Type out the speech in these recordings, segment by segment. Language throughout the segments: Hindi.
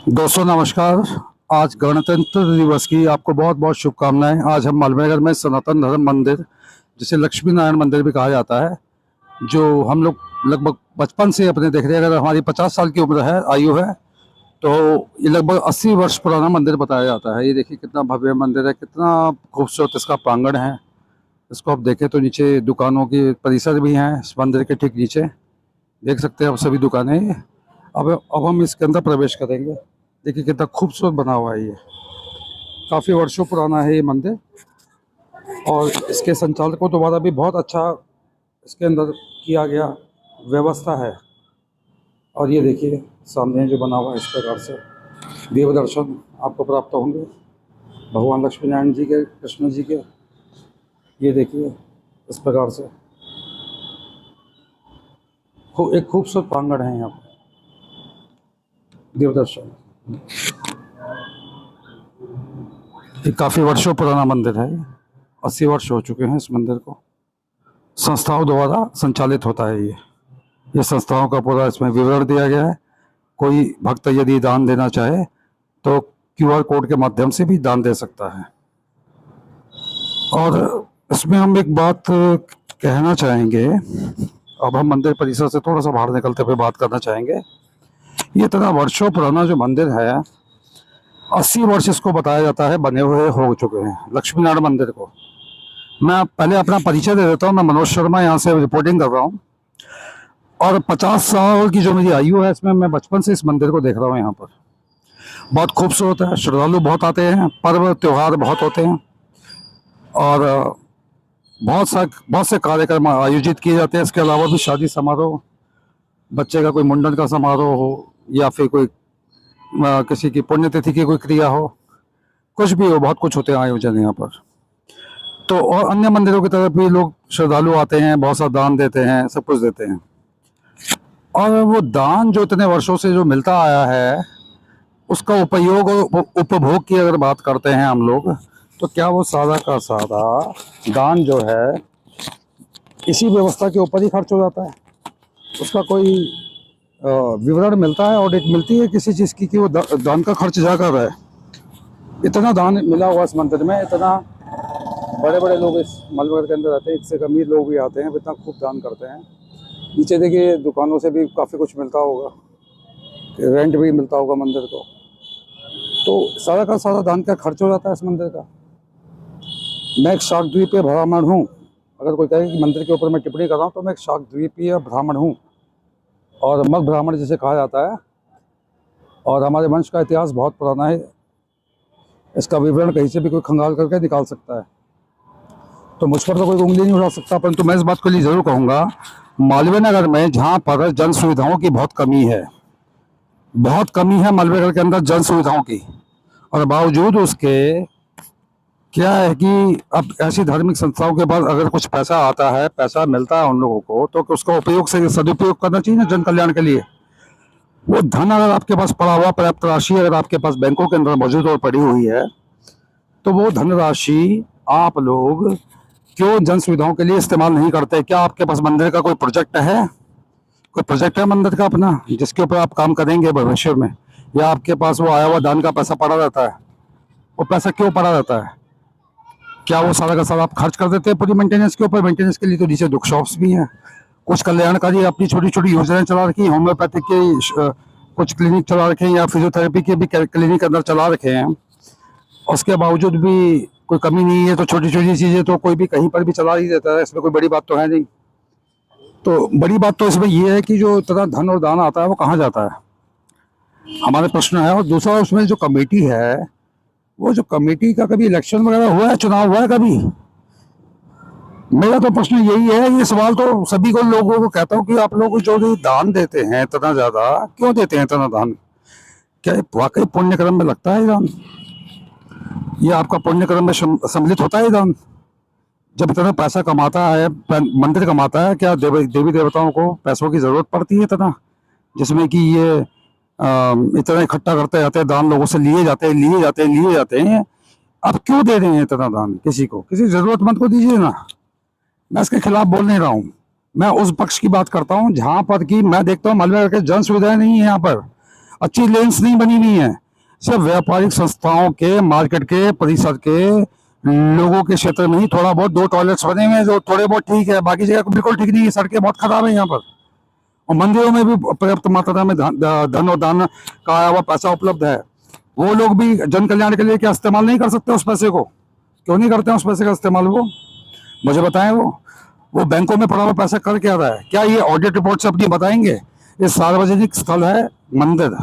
दोस्तों नमस्कार। आज गणतंत्र दिवस की आपको बहुत बहुत शुभकामनाएं। आज हम मालवीय में सनातन धर्म मंदिर, जिसे लक्ष्मी नारायण मंदिर भी कहा जाता है, जो हम लोग लगभग बचपन से अपने देख रहे हैं। अगर हमारी 50 साल की उम्र है, आयु है, तो ये लगभग 80 वर्ष पुराना मंदिर बताया जाता है। ये देखिए कितना भव्य मंदिर है, कितना खूबसूरत इसका प्रांगण है। इसको आप देखें तो नीचे दुकानों के परिसर भी हैं। इस मंदिर के ठीक नीचे देख सकते हैं आप सभी दुकानें। अब हम इसके अंदर प्रवेश करेंगे। देखिए कितना खूबसूरत बना हुआ है ये। काफ़ी वर्षों पुराना है ये मंदिर, और इसके संचालकों द्वारा भी बहुत अच्छा इसके अंदर किया गया व्यवस्था है। और ये देखिए सामने जो बना हुआ है, इस प्रकार से देव दर्शन आपको प्राप्त होंगे भगवान लक्ष्मी नारायण जी के, कृष्ण जी के। ये देखिए इस प्रकार से एक खूबसूरत प्रांगण है यहाँ पर देव दर्शन। ये काफ़ी वर्षों पुराना मंदिर है। 80 वर्ष हो चुके हैं इस मंदिर को। संस्थाओं द्वारा संचालित होता है ये संस्थाओं का पूरा इसमें विवरण दिया गया है। कोई भक्त यदि दान देना चाहे तो क्यूआर कोड के माध्यम से भी दान दे सकता है। और इसमें हम एक बात कहना चाहेंगे। अब हम मंदिर परिसर से थोड़ा सा बाहर निकलते हुए बात करना चाहेंगे। ये इतना वर्षों पुराना जो मंदिर है, 80 वर्ष इसको बताया जाता है बने हुए हो चुके हैं लक्ष्मी नारायण मंदिर को। मैं पहले अपना परिचय दे देता हूँ। मैं मनोज शर्मा यहाँ से रिपोर्टिंग कर रहा हूँ, और 50 साल की जो मेरी आयु है, इसमें मैं बचपन से इस मंदिर को देख रहा हूँ। यहाँ पर बहुत खूबसूरत है, श्रद्धालु बहुत आते हैं, पर्व त्यौहार बहुत होते हैं, और बहुत से कार्यक्रम आयोजित किए जाते हैं। इसके अलावा भी शादी समारोह, बच्चे का कोई मुंडन का समारोह हो, या फिर कोई किसी की पुण्यतिथि की कोई क्रिया हो, कुछ भी हो, बहुत कुछ होते हैं आयोजन यहाँ पर। तो और अन्य मंदिरों की तरफ भी लोग श्रद्धालु आते हैं, बहुत सा दान देते हैं, सब कुछ देते हैं। और वो दान जो इतने वर्षों से जो मिलता आया है, उसका उपयोग और उपभोग की अगर बात करते हैं हम लोग, तो क्या वो सारा का सारा दान जो है इसी व्यवस्था के ऊपर ही खर्च हो जाता है? उसका कोई विवरण मिलता है, ऑडिट मिलती है किसी चीज़ की कि वो दान का खर्च जा कर रहा है? इतना दान मिला हुआ इस मंदिर में, इतना बड़े बड़े लोग इस मलबगढ़ के अंदर रहते हैं, इससे अमीर लोग भी आते हैं, इतना खूब दान करते हैं। नीचे देखिए दुकानों से भी काफ़ी कुछ मिलता होगा, रेंट भी मिलता होगा मंदिर को। तो सारा का सारा दान का खर्च हो जाता है इस मंदिर का। मैं एक शाक द्वीपीय ब्राह्मण हूँ। अगर कोई कहे कि मंदिर के ऊपर मैं टिप्पणी कर रहा हूँ, तो मैं एक शाक द्वीपीय ब्राह्मण हूँ, और मग ब्राह्मण जिसे कहा जाता है। और हमारे वंश का इतिहास बहुत पुराना है। इसका विवरण कहीं से भी कोई खंगाल करके निकाल सकता है, तो मुझ पर तो कोई उंगली नहीं उठा सकता। परंतु मैं इस बात के लिए ज़रूर कहूँगा, मालवीय नगर में जहाँ पर जन सुविधाओं की बहुत कमी है, मालवीय नगर के अंदर जन सुविधाओं की, और बावजूद उसके क्या है कि अब ऐसी धार्मिक संस्थाओं के पास अगर कुछ पैसा आता है, पैसा मिलता है उन लोगों को, तो उसका उपयोग से सदुपयोग करना चाहिए ना जन कल्याण के लिए। वो धन अगर आपके पास पड़ा हुआ, पर्याप्त राशि अगर आपके पास बैंकों के अंदर मौजूद और पड़ी हुई है, तो वो धनराशि आप लोग क्यों जन सुविधाओं के लिए इस्तेमाल नहीं करते? क्या आपके पास मंदिर का कोई प्रोजेक्ट है? कोई प्रोजेक्ट है मंदिर का अपना, जिसके ऊपर आप काम करेंगे भविष्य में? या आपके पास वो आया हुआ दान का पैसा पड़ा रहता है? वो पैसा क्यों पड़ा रहता है? क्या वो सारा का सारा आप खर्च कर देते हैं पूरी मेंटेनेंस के ऊपर? मेंटेनेंस के लिए तो नीचे दुख शॉप्स भी हैं, कुछ कल्याणकारी अपनी छोटी छोटी योजनाएं चला रखी, होम्योपैथिक के कुछ क्लिनिक चला रखे हैं, या फिजियोथेरेपी के भी क्लिनिक अंदर चला रखे हैं। उसके बावजूद भी कोई कमी नहीं है, तो छोटी छोटी चीज़ें तो कोई भी कहीं पर भी चला ही देता है, इसमें कोई बड़ी बात तो है नहीं। तो बड़ी बात तो इसमें ये है कि जो इतना धन और दान आता है वो कहाँ जाता है, हमारा प्रश्न है। और दूसरा, उसमें जो कमेटी है, वो जो कमेटी का कभी इलेक्शन वगैरह हुआ है, चुनाव हुआ है कभी? मेरा तो प्रश्न यही है। ये सवाल तो सभी को लोगों को कहता हूँ कि आप लोग जो भी दान देते हैं इतना ज़्यादा, क्यों देते हैं इतना दान? क्या वाकई पुण्य कर्म में लगता है दान? ये आपका पुण्य कर्म में सम्मिलित होता है दान? जब इतना पैसा कमाता है, मंदिर कमाता है, क्या देवी देवताओं को पैसों की जरूरत पड़ती है इतना, जिसमें कि ये इतना इकट्ठा करते जाते हैं दान, लोगों से लिए जाते हैं? अब क्यों दे रहे हैं इतना दान? किसी जरूरतमंद को दीजिए ना। मैं इसके खिलाफ बोल नहीं रहा हूँ, मैं उस पक्ष की बात करता हूँ जहाँ पर कि मैं देखता हूँ मालवीय के जन सुविधाएं नहीं है यहाँ पर। अच्छी लेन्स नहीं बनी हुई है, सिर्फ व्यापारिक संस्थाओं के, मार्केट के, परिसर के लोगों के क्षेत्र में ही थोड़ा बहुत 2 टॉयलेट्स बने हुए हैं जो थोड़े बहुत ठीक है, बाकी जगह बिल्कुल ठीक नहीं है, सड़कें बहुत खराब है यहाँ पर। और मंदिरों में भी पर्याप्त मात्रा में धन और दान का आया हुआ पैसा उपलब्ध है। वो लोग भी जन कल्याण के लिए क्या इस्तेमाल नहीं कर सकते उस पैसे को? क्यों नहीं करते हैं उस पैसे का इस्तेमाल? वो मुझे बताएं, वो बैंकों में पड़ा हुआ पैसा कर क्या रहा है? क्या ये ऑडिट रिपोर्ट से अपनी बताएंगे? ये सार्वजनिक स्थल है मंदिर,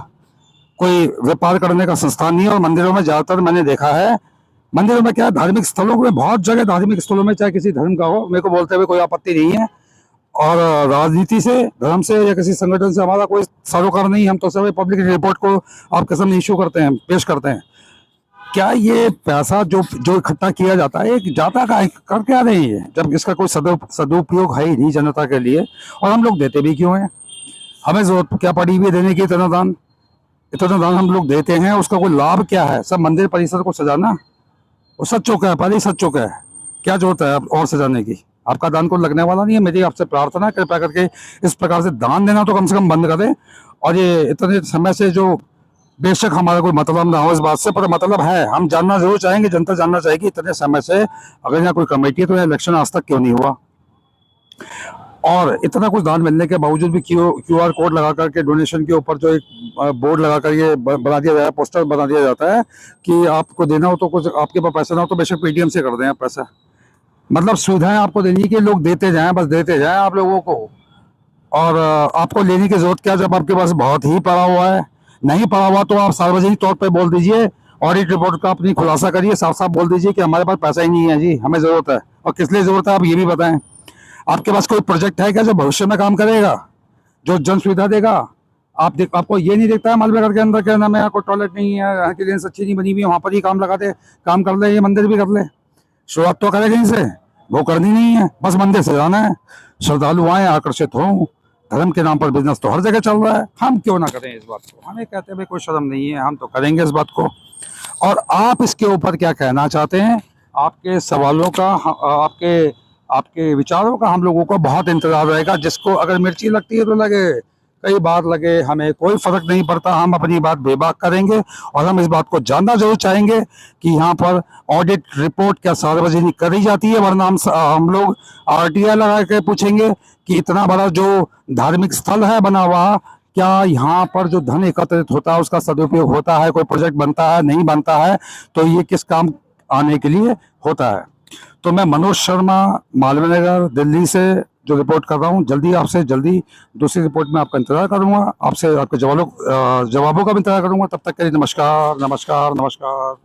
कोई व्यापार करने का संस्थान नहीं है। और मंदिरों में ज्यादातर मैंने देखा है, मंदिरों में क्या है, धार्मिक स्थलों में, बहुत जगह धार्मिक स्थलों में चाहे किसी धर्म का हो, मेरे को बोलते हुए कोई आपत्ति नहीं है। और राजनीति से, धर्म से या किसी संगठन से हमारा कोई सरोकार नहीं है। हम तो सब पब्लिक रिपोर्ट को आपके सामने इशू करते हैं, पेश करते हैं। क्या ये पैसा जो जो इकट्ठा किया जाता है, एक जाता का कर क्या रहे हैं, जब इसका कोई सदुपयोग है ही नहीं जनता के लिए? और हम लोग देते भी क्यों हैं? हमें जरूरत क्या पड़ी हुई है देने की? इतना दान हम लोग देते हैं, उसका कोई लाभ क्या है? सब मंदिर परिसर को सजाना, वो सज चुका है, पहले ही सज चुका है। क्या जरूरत है और सजाने की? आपका दान को लगने वाला नहीं है। मेरी आपसे प्रार्थना है, कृपया करके इस प्रकार से दान देना तो कम से कम बंद करें। और ये इतने समय से जो, बेशक हमारा कोई मतलब ना हो इस बात से, पर मतलब है, हम जानना जरूर चाहेंगे, जनता जानना चाहेगी इतने समय से अगर यहाँ कोई कमेटी है तो यहाँ इलेक्शन आज तक क्यों नहीं हुआ? और इतना कुछ दान मिलने के बावजूद भी क्यूआर कोड लगा करके डोनेशन के ऊपर जो एक बोर्ड लगा कर ये बना दिया जाता है, पोस्टर बना दिया जाता है कि आपको देना हो तो कुछ, आपके पास पैसा ना हो तो बेशक पेटीएम से कर दें आप पैसा। मतलब सुविधाएं आपको देनी कि लोग देते जाएं, बस देते जाएं आप लोगों को। और आपको लेने की जरूरत क्या, जब आपके पास बहुत ही पड़ा हुआ है? नहीं पड़ा हुआ तो आप सार्वजनिक तौर पर बोल दीजिए, ऑडिट रिपोर्ट का अपनी खुलासा करिए, साफ साफ बोल दीजिए कि हमारे पास पैसा ही नहीं है जी, हमें जरूरत है। और किस लिए जरूरत है आप ये भी बताएं। आपके पास कोई प्रोजेक्ट है क्या जो भविष्य में काम करेगा, जो जन सुविधा देगा? आपको ये नहीं दिखता है मालवीय के अंदर क्या नाम है, यहाँ कोई टॉयलेट नहीं है, यहाँ की लेंस अच्छी नहीं बनी हुई है, वहाँ पर ही काम लगा दे, काम कर ले, ये मंदिर भी कर ले। शुरुआत तो करे कहीं से, वो करनी नहीं है, बस मंदिर से जाना है, श्रद्धालु आए, आकर्षित हों। धर्म के नाम पर बिजनेस तो हर जगह चल रहा है, हम क्यों ना करें इस बात को? हमें कहते हुए कोई शर्म नहीं है, हम तो करेंगे इस बात को। और आप इसके ऊपर क्या कहना चाहते हैं? आपके सवालों का, आपके विचारों का हम लोगों को बहुत इंतजार रहेगा। जिसको अगर मिर्ची लगती है तो लगे, कई बार लगे, हमें कोई फर्क नहीं पड़ता, हम अपनी बात बेबाक करेंगे। और हम इस बात को जानना जरूर चाहेंगे कि यहाँ पर ऑडिट रिपोर्ट क्या सार्वजनिक करी जाती है, वरना हम लोग आरटीआई लगा के पूछेंगे कि इतना बड़ा जो धार्मिक स्थल है बना हुआ, क्या यहाँ पर जो धन एकत्रित होता है उसका सदुपयोग होता है? कोई प्रोजेक्ट बनता है, नहीं बनता है, तो ये किस काम आने के लिए होता है? तो मैं मनोज शर्मा, मालवीय नगर, दिल्ली से जो रिपोर्ट कर रहा हूँ, जल्दी दूसरी रिपोर्ट में आपका इंतजार करूंगा, आपसे आपके जवाबों का भी इंतजार करूंगा। तब तक के लिए नमस्कार, नमस्कार, नमस्कार।